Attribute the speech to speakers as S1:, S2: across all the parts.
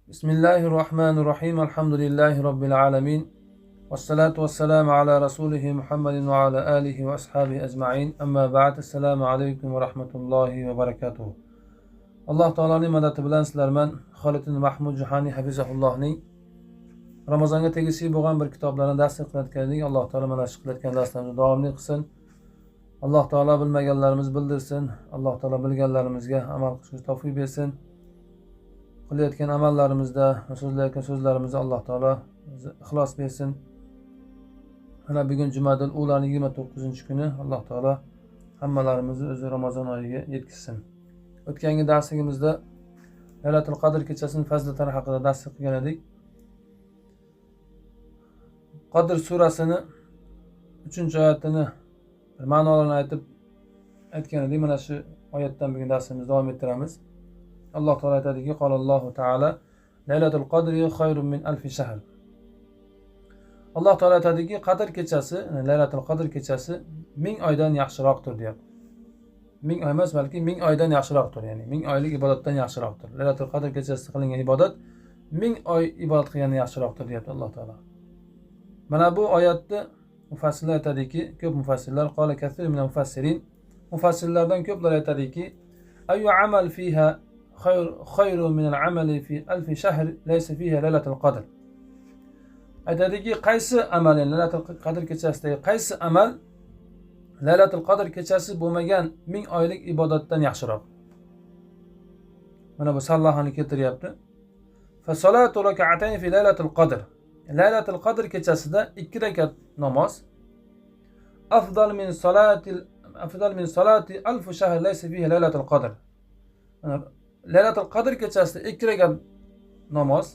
S1: Bismillahirrahmanirrahim. Elhamdülillahi Rabbil alemin. Vessalatu vesselamu ala Resulihi Muhammedin ve ala alihi ve ashabihi ecma'in. Amma ba'd. Esselamu aleyküm ve rahmetullahi ve berekatuhu. Allah Teala'nın madadi bilan sizlarman Xolid Mahmud Juhani Hafizahullahning Ramazonga tegishli bo'lgan bir kitoblarni dars qilayotgan edik. Alloh taolo mana shu qilayotgan darslarimizni davomli qilsin. Alloh taolo bilmaganlarimizni bildirsin. Alloh taolo bilganlarimizga amal qilishga tavfiq bersin. Qilayotgan amallarimizda, so'zlayotgan so'zlarimizda Alloh taolo ixlos bersin. Mana bugun Jumadil Ulaning 29-kuni Alloh taolo hammalarimizni o'zi Ramazon oyiga yetkazsin. O'tgangi darsimizda Laylatul Qadr kechasining fazilatlari haqida dars qilgan edik. Qadr surasini 3-oyatini ma'nolarini aytgan edik. Mana shu oyatdan bugun darsimizni davom ettiramiz. Alloh taolo aytadiki: "Qolallohu taala Laylatul Qadri khayrun min alfi shahr." Alloh taolo aytadiki, Qadr kechasi, Laylatul Qadr kechasi 1000 oydan yaxshiroqdir deyapti. 1000 oy emas, balki 1000 oydan yaxshiroqdir, ya'ni 1000 oylik ibodatdan yaxshiroqdir. Laylatul Qadr kechasida qilingan ibodat 1000 oy ibodat qilgandan yaxshiroqdir deyapti Alloh taolo. Mana bu oyatda mufassirlar aytadiki, ko'p mufassirlar, qala kathir min mufassirin, mufassirlardan ko'plar aytadiki, ayyu amal fiha khayrun min al-amali fi alf shahr laysa fiha Laylatul Qadr. Aytadiki, qaysi amal, Laylatul Qadr kechasidagi qaysi amal Laylatul Qadr kechasi bo'lmagan 1000 oylik ibodatdan yaxshiroq. Mana bu sallohani keltiryapti. Fa salatu rak'atayn fi Laylatul Qadr. Laylatul Qadr kechasida 2 rakat namoz afdal min salati alf shahr laysa fiha Laylatul Qadr. Laylatul Qadr kechasida 2 rakat namoz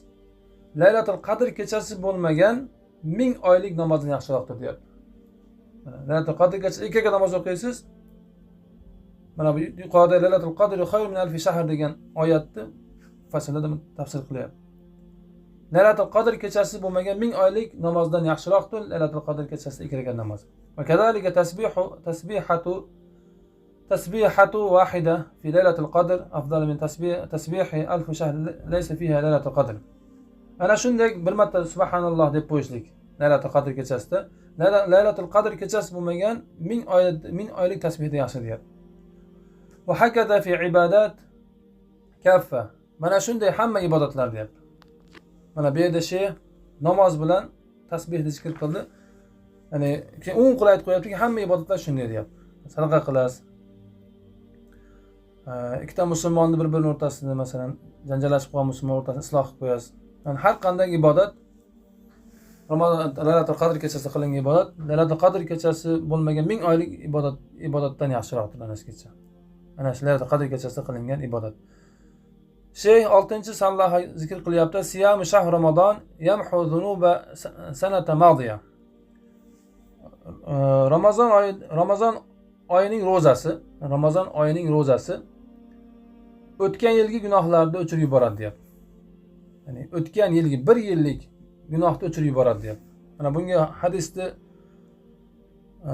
S1: Laylatul Qadr kechasi bo'lmagan 1000 oylik namozdan yaxshiroqdir deyapti. Laylatul Qadr kechasida 2 rakat namoz o'qiysiz. Mana bu yuqorida Laylatul Qadr khayrun min alfi shahr degan oyatni faslida tafsir qilyapti. Laylatul Qadr kechasi bo'lmagan 1000 oylik namozdan yaxshiroqdir Laylatul Qadr kechasida 2 rakat namoz. Va kadalika tasbihatu wahida fi Laylatul Qadr afdal min tasbihi alf shahr laysa fiha Laylatul Qadr. Ana shunday bir marta subhanalloh deb qo'yishlik Laylatul Qadr kechasida Laylatul Qadr kechasi bo'lmagan 1000 oylik tasbihdan yaxshi deyapti. Va hakada fi ibodat kaffa. Mana shunday hamma ibodatlar deyapti. Mana bu yerda namoz bilan tasbihni zikr qildi. Ya'ni keyin qulay aytib qo'yaptiki, hamma ibodatlar shunday deyapti. Sadaqa qilasiz. Ikkita musulmonni bir-birining o'rtasida, masalan, janjallashib qolgan musulmon o'rtasida isloh qilib qo'yasiz. Yani har qanday ibodat Ramazon Laylatul Qadr kechasida qilingan ibodat Laylatul Qadr kechasi bo'lmagan 1000 oylik ibodatdan yaxshiroqdir ana shu kecha. Ana shu Laylatul Qadr kechasida qilingan ibodat. 6-salloha zikr qilyapti. Siyam shahr Ramazon yamhu zunuba sanata madiya. Ramazon oyining ro'zasi o'tgan yilgi gunohlarni o'chirib yuboradi deyapti. Ya'ni o'tgan yilgi 1 yillik gunohni o'chirib yuboradi deyapti. Mana bunga hadisni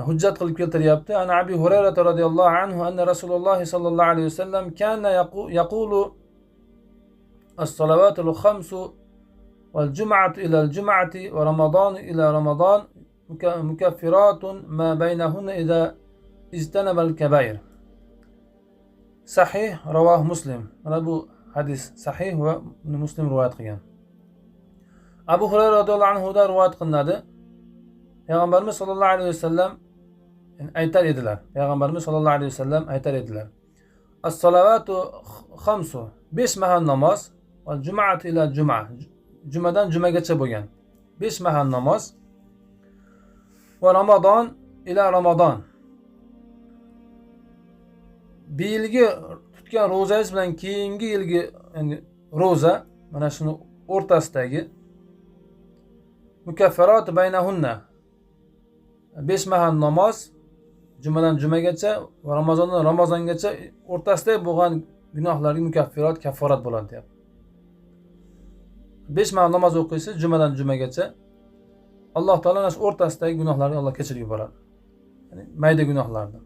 S1: hujjat qilib keltiryapti. Ana Abi Hurayra radhiyallohu anhu anna Rasululloh sallallohu alayhi vasallam kana yaqulu as-salavatul khamsu wal jum'atu ila al-jum'ati wa Ramadan ila Ramadan mukaffiratun ma baynahunna idha ijtanaba al-kabair. Sahih ravah Muslim. Mana bu hadis sahih va Muslim rivoyat qilgan. Abu Hurayra radhiyallohu anhu da rivoyat qilinadi. Payg'ambarimiz sollallohu alayhi vasallam aytar edilar. As-salavatu khamsu, 5 mahal namoz, va jum'atu ila jum'a, jumadan jumagacha bo'lgan 5 mahal namoz, va Ramazon ila Ramazon, bir yilgi tutgan ro'zangiz bilan keyingi yilgi ro'za, mana shuni o'rtasidagi mukaffarat baynahunna, 5 mahal namoz jumadan jumagacha va Ramazondan Ramazongacha o'rtasida bo'lgan gunohlarga mukaffirat, kafforat bo'ladi deyapti. 5 mahal namoz o'qiysiz jumadan jumagacha, Alloh taolo o'z o'rtasidagi gunohlarni Alloh kechirib yuboradi. Ya'ni mayda gunohlarni.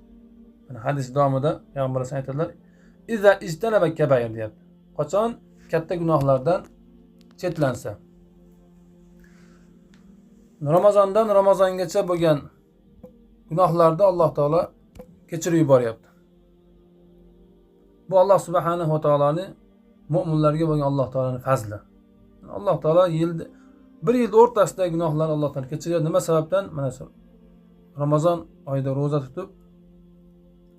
S1: Mana hadis davomida payg'ambarimiz aytadilar: "Iza ijtanaba kabair" deyapti. Qachon katta gunohlardan chetlansa. Ramazondan Ramazongacha bo'lgan gunohlarni Alloh taolo kechirib yuboryapti. Bu Alloh subhanahu va taoloning mu'minlarga bo'lgan Alloh taoloning fazli. Alloh taolo bir yil o'rtasidagi gunohlarni Alloh taolo kechiradi. Nima sababdan? Mana shu Ramazon oyida roza tutib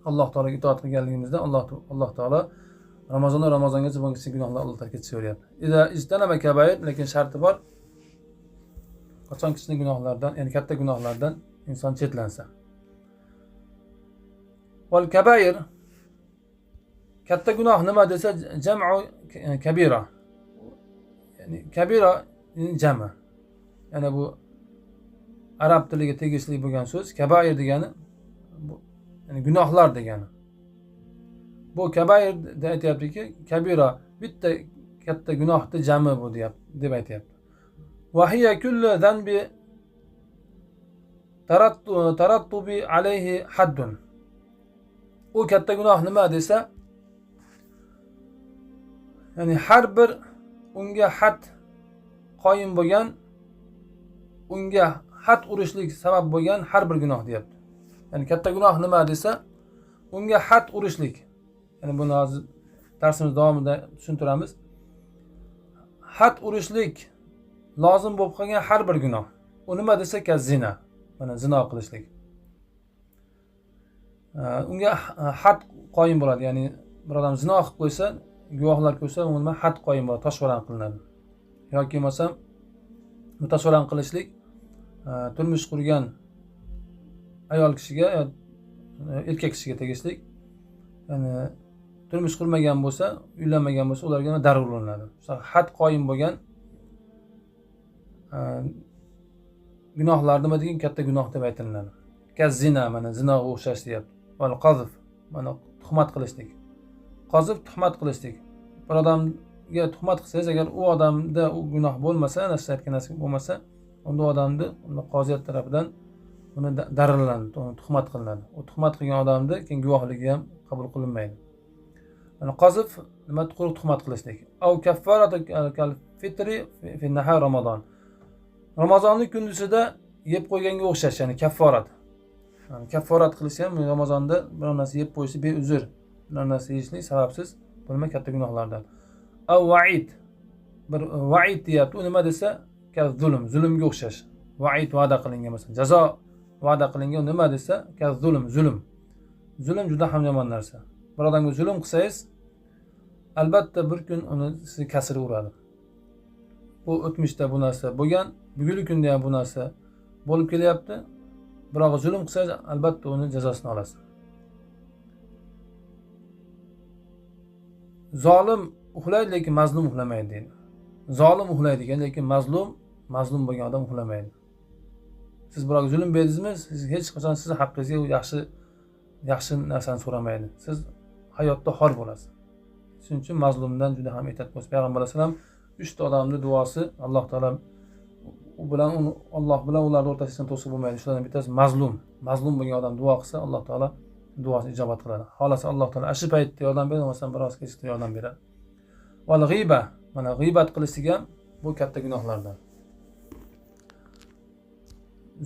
S1: Alloh taologa itoat qilganligimizdan Alloh taolo Ramazongacha bo'lgan kichik gunohlarni Alloh taolo kechiraveryapti. Ijtanaba kabayir, lekin sharti bor. Qachon kichik gunohlardan, ya'ni katta gunohlardan inson chetlansa. Wal kabayir, katta gunoh nima desa, jam'u kabira. Ya'ni kabira jami. Ya'ni bu arab tiliga tegishli bo'lgan so'z. Kabayir degani bu ya'ni gunohlar degani. Bu kabayir deb aytayaptiki, kabira bitta katta gunohni jami bu deb aytayapti. Va hiya kullu zanbi tarattubi alayhi haddun. U katta gunoh nima desa, ya'ni har bir unga had qoyim bo'lgan, unga had urishlik sabab bo'lgan har bir gunoh deyapti. Ya'ni katta gunoh nima desa, unga had urishlik. Ya'ni buni hozir darsimiz davomida tushuntiramiz. Had urishlik lozim bo'lib qolgan har bir gunoh. U nima desa, zina. Mana zino qilishlik. Unga had qoyim bo'ladi. Ya'ni bir odam zino qilib qo'ysa, guvohlar ko'rsa, unga had qoyim bo'ladi, toshbo'ron qilinadi. Yoki bo'lmasa toshbo'ron qilishlik turmush qurgan ayol kishiga, erkak kishiga tegishli. Ya'ni turmush qurmagan bo'lsa, uylanmagan bo'lsa, ularga darur qilinadi. Had qoyim bo'lgan gunohlar nima degan katta gunoh deb aytiladi. Zina, mana zinoga o'xshash deyapti. Val qazf, mana tuhmat qilishlik. Qazf tuhmat qilishlik. Bir odamga tuhmat qilsangiz, agar u odamda u gunoh bo'lmasa, narsa aytgan narsa bo'lmasa, unda odamni qoziyat tarafidan uni daralanadi, tuhmat qilinadi. U tuhmat qilgan odamni keyin guvohligi ham qabul qilinmaydi. Mana qazf nima quruq tuhmat qilishlik. Au kaffaratu kal fitri fi nahar Ramazon. Ramazonning kunduzida yeb qo'yganga o'xshash, ya'ni kafforat. Yani kafforat qilish ham Ramazonda bir narsa yeb qo'yishi beuzr, bir narsa yeyishlik sababsiz bo'lma katta gunohlardan. Av va'id. Bir va'id deyapti. U nima desa, zulmga o'xshash. Va'id va'da qilingan masalan, jazo va'da qilingan nima desa, zulm. Zulm juda ham yomon narsa. Bir odamga zulm qilsangiz, albatta bir kun uni sizni kasri uradi. Bu o'tmishda bu narsa bo'lgan, bugungi kunda ham bu narsa bo'lib kelyapti. Biroq zulm qilsangiz, albatta uni jazosini olasiz. Zolim uxlaydi, lekin mazlum uxlamaydi deydi. Zolim uxlaydi ekan, lekin mazlum bo'lgan odam uxlamaydi. Siz biroq zulm berdingizmi, siz hech qachon siz haqqingizga yaxshi narsani so'ramaydi. Siz hayotda xor bo'lasiz. Shuning uchun mazlumdan juda ham ehtiyot bo'lasiz. Payg'ambar alayhisalom 3 ta odamning duosi Alloh taolo Alloh bilan ularning o'rtasida to'siq bo'lmaydi. Shulardan bittasi mazlum bo'lgan odam duo qilsa, Alloh taolo duosini ijobat qiladi. Xolasa Alloh taolo shu paytda yordam beradi, masalan biroz kechikda yordam beradi. Val g'iba, mana g'ibat qilishlik ham bu katta gunohlardan.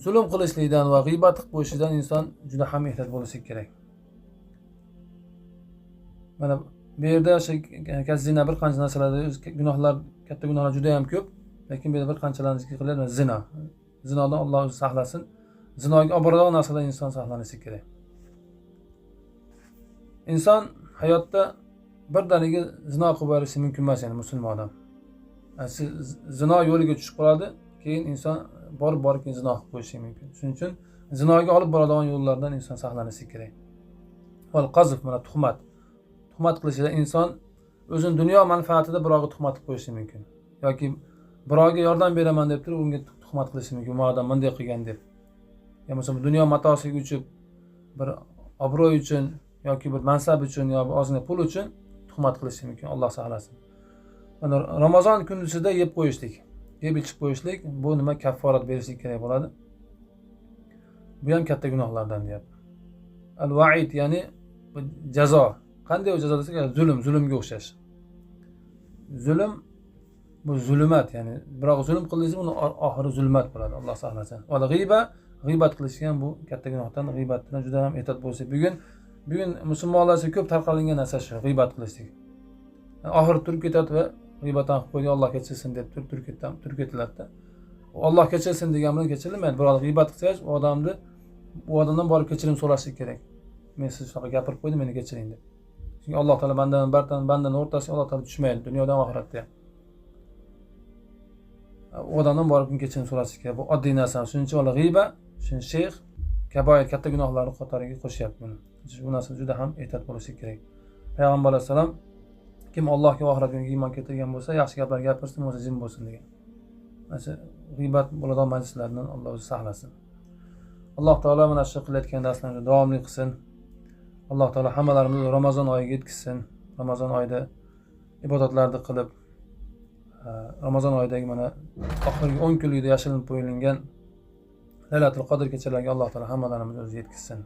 S1: Zulm qilishlikdan va g'ibat qilib qo'yishdan inson juda ham ehtiyot bo'lishi kerak. Mana bu yerda zina bir qancha narsalarda gunohlar, katta gunohlar juda ham ko'p, lekin bu yerda bir qanchalarni zikr qilyapti. Zina. Zinodan Alloh o'zi saqlasin. Zinoga olib boradigan narsadan inson saqlanishi kerak. Inson hayotda birdaniga zino qilib yuborishi mumkin emas, ya'ni musulmon odam. Siz zino yo'liga tushib qoladi, keyin inson borib keyin zino qilib qo'yishi mumkin. Shuning uchun zinoga olib boradigan yo'llardan inson saqlanishi kerak. Val qazf, mana tuhmat. Tuhmat qilishida inson o'zining dunyo manfaatida birovga tuhmat qilib qo'yishi mumkin. Yoki birovga yordam beraman deb turib, unga tuhmat qilishi mumkin. Bu odam bunday qilgan deb. Ya masalan, dunyo matosiga uchun, bir obro'y uchun yoki bir mansab uchun yoki ozgina pul uchun tuhmat qilishi mumkin. Alloh saqlasin. Mana Ramazon kunduzida yeb qo'yishlik, yeb ichib qo'yishlik bu nima kafforat berishlik kerak bo'ladi. Bu ham katta gunohlardan deyapti. Al-va'id, ya'ni jazo. Qanday jazo desak, zulmga o'xshash. Zulm bu zulmat, ya'ni biroq zulm qildingiz, uni oxiri zulmat bo'ladi. Alloh saqlasin. Va g'iybat qilish ham bu katta gunohdan, g'iybatdan juda ham ehtiyot bo'lsak. Bugun musulmonlar uchun ko'p tarqalgan narsa shu g'iybat qilishlik. Oxiri turib ketadi va g'iybatdan qilib qo'ydi, Alloh kechirsin deb turib ketadi. Alloh kechirsin degan bilan kechirilmaydi. Biroq g'iybat qilsangiz, u odamdan borib kechirim so'rashlik kerak. Men siz shunaqa gapirib qo'ydim, meni kechiring deb. Chunki Alloh taolo bandani o'rtasiga Alloh taolo tushmaydi, dunyoda ham oxiratda ham. U odamdan borib kechirim so'rashlik kerak. Bu oddiy narsa. Shuning uchun g'iybat, shuni sheyx kaboir katta gunohlarning qatoriga qo'shyapti buni. Bu narsa juda ham ehtiyot bo'lishlik kerak. Payg'ambar alayhisalom kim Allohga va oxiratga iymon keltirgan bo'lsa, yaxshi gaplar gapirsin, bo'lsa jim bo'lsin degan. Mana g'iybat bo'ladigan majlislardan Alloh o'zi saqlasin. Alloh taolo mana shu qilayotgan darslarni davomli qilsin. Alloh taolo hammalarimizni Ramazon oyiga yetkazsin. Ramazon oyida ibodatlarni qilib, Ramazon oyidagi mana oxirgi 10 kunlikda yashirinib qo'yilgan Laylatul Qadr kechalariga Alloh taolo hammalarimizni o'zi yetkazsin.